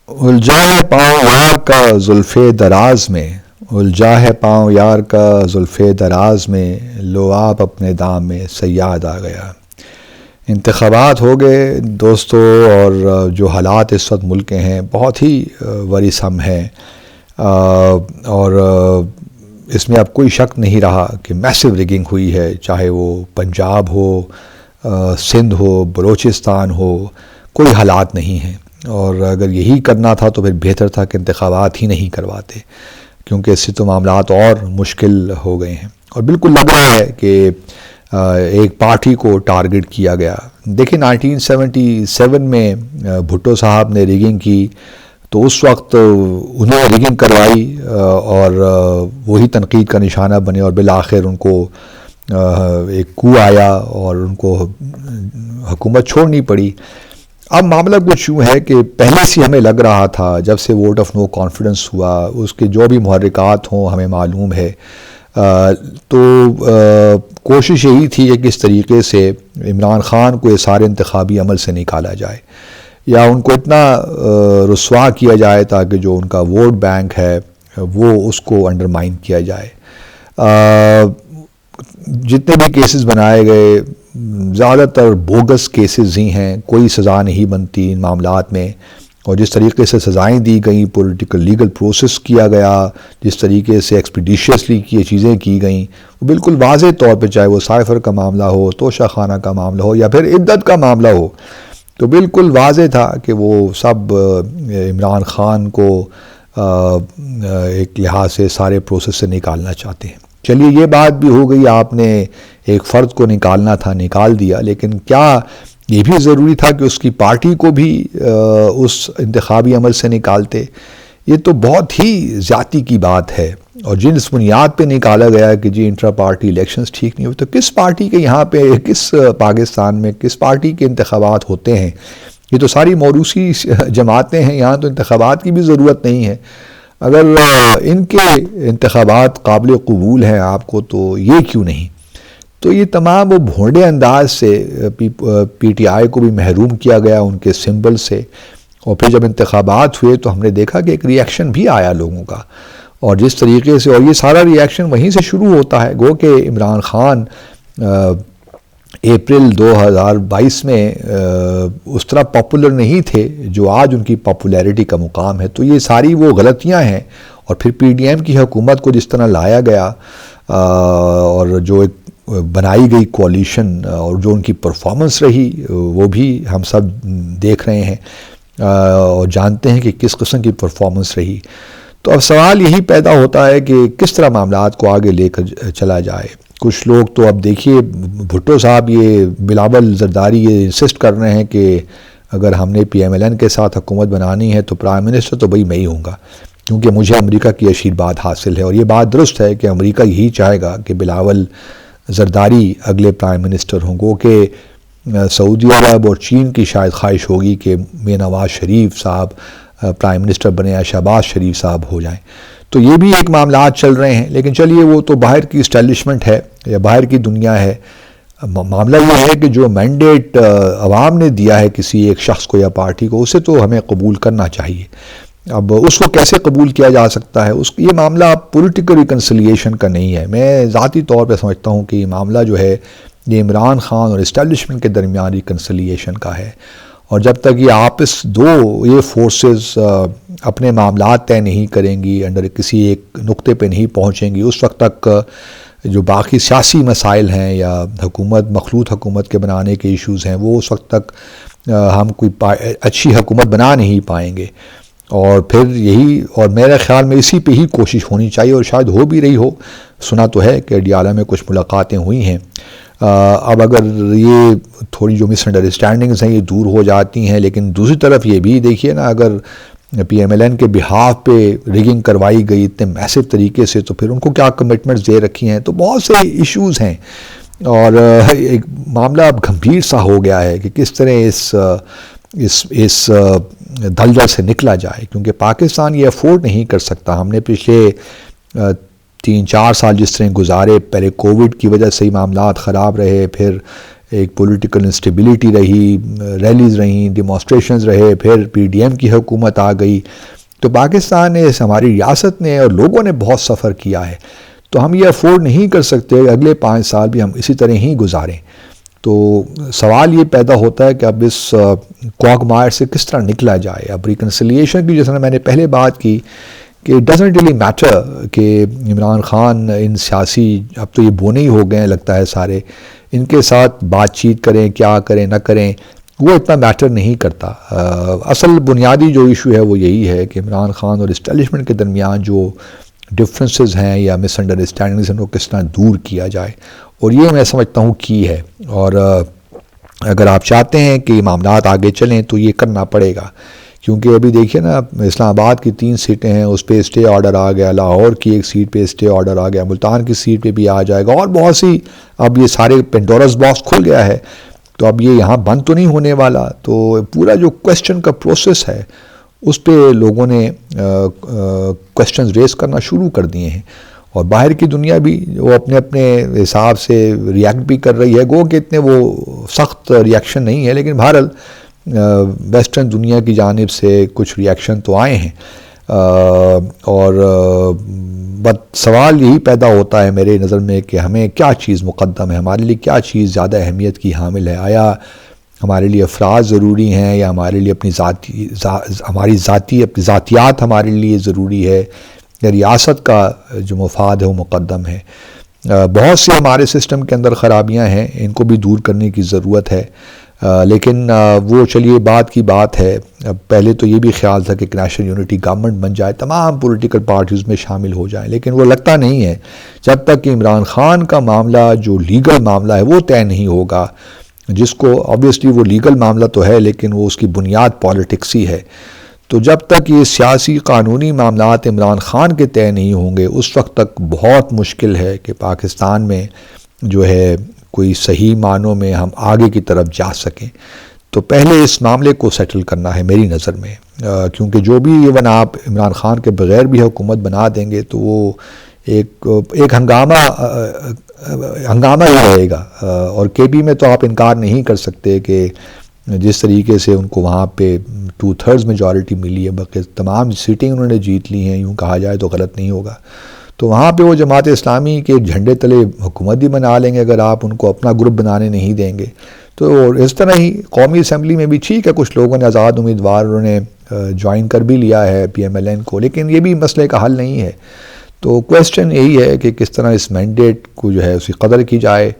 الجھا ہے پاؤں یار کا زلف دراز میں، الجھا ہے پاؤں یار کا زلف دراز میں، لو آپ اپنے دام میں صیاد آ گیا۔ انتخابات ہو گئے دوستو، اور جو حالات اس وقت ملک کے ہیں بہت ہی ورثم ہیں، اور اس میں اب کوئی شک نہیں رہا کہ میسو ریگنگ ہوئی ہے، چاہے وہ پنجاب ہو، سندھ ہو، بلوچستان ہو، کوئی حالات نہیں ہیں۔ اور اگر یہی کرنا تھا تو پھر بہتر تھا کہ انتخابات ہی نہیں کرواتے، کیونکہ اس سے تو معاملات اور مشکل ہو گئے ہیں۔ اور بالکل لگ رہا ہے کہ ایک پارٹی کو ٹارگٹ کیا گیا۔ دیکھیں 1977 میں بھٹو صاحب نے ریگنگ کی تو اس وقت انہوں نے ریگنگ کروائی، اور وہی تنقید کا نشانہ بنے، اور بالآخر ان کو ایک کو آیا اور ان کو حکومت چھوڑنی پڑی۔ اب معاملہ کچھ یوں ہے کہ پہلے سے ہمیں لگ رہا تھا، جب سے ووٹ آف نو کانفیڈنس ہوا، اس کے جو بھی محرکات ہوں ہمیں معلوم ہے، تو کوشش یہی تھی کہ کس طریقے سے عمران خان کو یہ سارے انتخابی عمل سے نکالا جائے، یا ان کو اتنا رسوا کیا جائے تاکہ جو ان کا ووٹ بینک ہے وہ اس کو انڈرمائن کیا جائے۔ جتنے بھی کیسز بنائے گئے زیادہ تر بوگس کیسز ہی ہیں، کوئی سزا نہیں بنتی ان معاملات میں، اور جس طریقے سے سزائیں دی گئیں، پولیٹیکل لیگل پروسیس کیا گیا، جس طریقے سے ایکسپیڈیشیسلی یہ چیزیں کی گئیں، وہ بالکل واضح طور پہ، چاہے وہ سائفر کا معاملہ ہو، توشہ خانہ کا معاملہ ہو، یا پھر عدت کا معاملہ ہو، تو بالکل واضح تھا کہ وہ سب عمران خان کو ایک لحاظ سے سارے پروسیس سے نکالنا چاہتے ہیں۔ چلیے یہ بات بھی ہو گئی، آپ نے ایک فرد کو نکالنا تھا، نکال دیا، لیکن کیا یہ بھی ضروری تھا کہ اس کی پارٹی کو بھی اس انتخابی عمل سے نکالتے؟ یہ تو بہت ہی زیادتی کی بات ہے۔ اور جس بنیاد پہ نکالا گیا کہ جی انٹرا پارٹی الیکشنز ٹھیک نہیں ہوئے، تو کس پارٹی کے یہاں پہ، کس پاکستان میں کس پارٹی کے انتخابات ہوتے ہیں؟ یہ تو ساری موروثی جماعتیں ہیں، یہاں تو انتخابات کی بھی ضرورت نہیں ہے۔ اگر ان کے انتخابات قابل قبول ہیں آپ کو، تو یہ کیوں نہیں؟ تو یہ تمام وہ بھونڈے انداز سے پی ٹی آئی کو بھی محروم کیا گیا ان کے سمبل سے، اور پھر جب انتخابات ہوئے تو ہم نے دیکھا کہ ایک ری ایکشن بھی آیا لوگوں کا، اور جس طریقے سے، اور یہ سارا ری ایکشن وہیں سے شروع ہوتا ہے۔ گو کہ عمران خان اپریل 2022 میں اس طرح پاپولر نہیں تھے جو آج ان کی پاپولیرٹی کا مقام ہے، تو یہ ساری وہ غلطیاں ہیں۔ اور پھر پی ڈی ایم کی حکومت کو جس طرح لایا گیا، اور جو ایک بنائی گئی کوalition، اور جو ان کی پرفارمنس رہی، وہ بھی ہم سب دیکھ رہے ہیں اور جانتے ہیں کہ کس قسم کی پرفارمنس رہی۔ تو اب سوال یہی پیدا ہوتا ہے کہ کس طرح معاملات کو آگے لے کر چلا جائے۔ کچھ لوگ تو اب دیکھیے بھٹو صاحب، یہ بلاول زرداری یہ انسسٹ کر رہے ہیں کہ اگر ہم نے پی ایم ایل این کے ساتھ حکومت بنانی ہے تو پرائم منسٹر تو بھائی میں ہی ہوں گا، کیونکہ مجھے امریکہ کی آشیرواد حاصل ہے۔ اور یہ بات درست ہے کہ امریکہ یہی چاہے گا کہ بلاول زرداری اگلے پرائم منسٹر ہوں گے، کہ سعودی عرب اور چین کی شاید خواہش ہوگی کہ میں نواز شریف صاحب پرائم منسٹر بنے یا شہباز شریف صاحب ہو جائیں۔ تو یہ بھی ایک معاملات چل رہے ہیں، لیکن چلیے وہ تو باہر کی اسٹیبلشمنٹ ہے یا باہر کی دنیا ہے۔ معاملہ یہ ہے کہ جو مینڈیٹ عوام نے دیا ہے کسی ایک شخص کو یا پارٹی کو، اسے تو ہمیں قبول کرنا چاہیے۔ اب اس کو کیسے قبول کیا جا سکتا ہے، یہ معاملہ پولیٹیکل ریکنسیلیشن کا نہیں ہے۔ میں ذاتی طور پہ سمجھتا ہوں کہ یہ معاملہ جو ہے یہ عمران خان اور اسٹیبلشمنٹ کے درمیان ریکنسیلیشن کا ہے، اور جب تک یہ آپس یہ فورسز اپنے معاملات طے نہیں کریں گی، انڈر کسی ایک نقطے پہ نہیں پہنچیں گی، اس وقت تک جو باقی سیاسی مسائل ہیں یا مخلوط حکومت کے بنانے کے ایشوز ہیں، وہ اس وقت تک ہم کوئی اچھی حکومت بنا نہیں پائیں گے۔ اور پھر یہی، اور میرے خیال میں اسی پہ ہی کوشش ہونی چاہیے، اور شاید ہو بھی رہی ہو۔ سنا تو ہے کہ ڈیالہ میں کچھ ملاقاتیں ہوئی ہیں۔ اب اگر یہ تھوڑی جو مس انڈرسٹینڈنگز ہیں یہ دور ہو جاتی ہیں، لیکن دوسری طرف یہ بھی دیکھیے نا، اگر پی ایم ایل این کے بہاف پہ ریگنگ کروائی گئی اتنے میسو طریقے سے، تو پھر ان کو کیا کمٹمنٹس دے رکھی ہیں، تو بہت سے ایشوز ہیں، اور ایک معاملہ اب گھمبیر سا ہو گیا ہے کہ کس طرح اس دلدل سے نکلا جائے، کیونکہ پاکستان یہ افورڈ نہیں کر سکتا۔ ہم نے پچھلے 3-4 سال جس طرح گزارے، پہلے کووڈ کی وجہ سے ہی معاملات خراب رہے، پھر ایک پولیٹیکل انسٹیبلٹی رہی، ریلیز رہیں، ڈیمانسٹریشنز رہے، پھر پی ڈی ایم کی حکومت آ گئی. تو پاکستان نے، ہماری ریاست نے اور لوگوں نے بہت سفر کیا ہے. تو ہم یہ افورڈ نہیں کر سکتے اگلے 5 سال بھی ہم اسی طرح ہی گزاریں. تو سوال یہ پیدا ہوتا ہے کہ اب اس کوگمائر سے کس طرح نکلا جائے. اب ریکنسیلیشن کی، جیسا میں نے پہلے بات کی کہ ڈزنٹ ریلی میٹر کہ عمران خان ان سیاسی، اب تو یہ بونے ہی ہو گئے ہیں لگتا ہے سارے، ان کے ساتھ بات چیت کریں، کیا کریں نہ کریں، وہ اتنا میٹر نہیں کرتا. اصل بنیادی جو ایشو ہے وہ یہی ہے کہ عمران خان اور اسٹیبلشمنٹ کے درمیان جو ڈفرینسز ہیں یا مس انڈرسٹینڈنگز ہیں، وہ کس طرح دور کیا جائے. اور یہ میں سمجھتا ہوں کی ہے. اور اگر آپ چاہتے ہیں کہ معاملات آگے چلیں تو یہ کرنا پڑے گا. کیونکہ ابھی دیکھیے نا، اسلام آباد کی 3 سیٹیں ہیں، اس پہ اسٹے آرڈر آ گیا، لاہور کی 1 سیٹ پہ اسٹے آرڈر آ گیا، ملتان کی سیٹ پہ بھی آ جائے گا، اور بہت سی. اب یہ سارے پینڈورس باکس کھل گیا ہے، تو اب یہ یہاں بند تو نہیں ہونے والا. تو پورا جو کویسچن کا پروسیس ہے اس پہ لوگوں نے کویسچنز ریز کرنا شروع کر دیے ہیں. اور باہر کی دنیا بھی وہ اپنے اپنے حساب سے ریاکٹ بھی کر رہی ہے. گو کہ اتنے وہ سخت ریاکشن نہیں ہے، لیکن بہرحال ویسٹرن دنیا کی جانب سے کچھ ریاکشن تو آئے ہیں. اور سوال یہی پیدا ہوتا ہے میرے نظر میں کہ ہمیں کیا چیز مقدم ہے، ہمارے لیے کیا چیز زیادہ اہمیت کی حامل ہے. آیا ہمارے لیے افراد ضروری ہیں، یا ہمارے لیے ہماری ذاتیات ہمارے لیے ضروری ہے، یا ریاست کا جو مفاد ہے وہ مقدم ہے. بہت سے ہمارے سسٹم کے اندر خرابیاں ہیں، ان کو بھی دور کرنے کی ضرورت ہے. لیکن وہ چلیے بات کی بات ہے. پہلے تو یہ بھی خیال تھا کہ نیشنل یونٹی گورنمنٹ بن جائے، تمام پولیٹیکل پارٹیز میں شامل ہو جائیں، لیکن وہ لگتا نہیں ہے. جب تک کہ عمران خان کا معاملہ جو لیگل معاملہ ہے وہ طے نہیں ہوگا، جس کو آبویسلی وہ لیگل معاملہ تو ہے لیکن وہ اس کی بنیاد پالیٹکس ہی ہے. تو جب تک یہ سیاسی قانونی معاملات عمران خان کے طے نہیں ہوں گے، اس وقت تک بہت مشکل ہے کہ پاکستان میں جو ہے کوئی صحیح معنوں میں ہم آگے کی طرف جا سکیں. تو پہلے اس معاملے کو سیٹل کرنا ہے میری نظر میں، کیونکہ جو بھی ایون آپ عمران خان کے بغیر بھی حکومت بنا دیں گے تو وہ ایک ہنگامہ ہی رہے گا. اور کے پی میں تو آپ انکار نہیں کر سکتے کہ جس طریقے سے ان کو وہاں پہ 2/3 میجورٹی ملی ہے، بلکہ تمام سیٹیں انہوں نے جیت لی ہیں، یوں کہا جائے تو غلط نہیں ہوگا. تو وہاں پہ وہ جماعت اسلامی کے جھنڈے تلے حکومت بھی بنا لیں گے اگر آپ ان کو اپنا گروپ بنانے نہیں دیں گے. تو اس طرح ہی قومی اسمبلی میں بھی ٹھیک ہے، کچھ لوگوں نے آزاد امیدوار انہوں نے جوائن کر بھی لیا ہے پی ایم ایل این کو، لیکن یہ بھی مسئلے کا حل نہیں ہے. تو کویسچن یہی ہے کہ کس طرح اس مینڈیٹ کو جو ہے اس کی قدر کی جائے.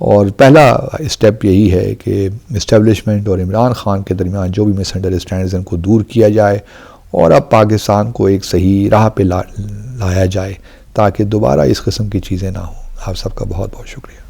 اور پہلا اسٹیپ یہی ہے کہ اسٹیبلشمنٹ اور عمران خان کے درمیان جو بھی مس انڈرسٹینڈنگز ان کو دور کیا جائے، اور اب پاکستان کو ایک صحیح راہ پہ لایا جائے تاکہ دوبارہ اس قسم کی چیزیں نہ ہوں. آپ سب کا بہت بہت شکریہ.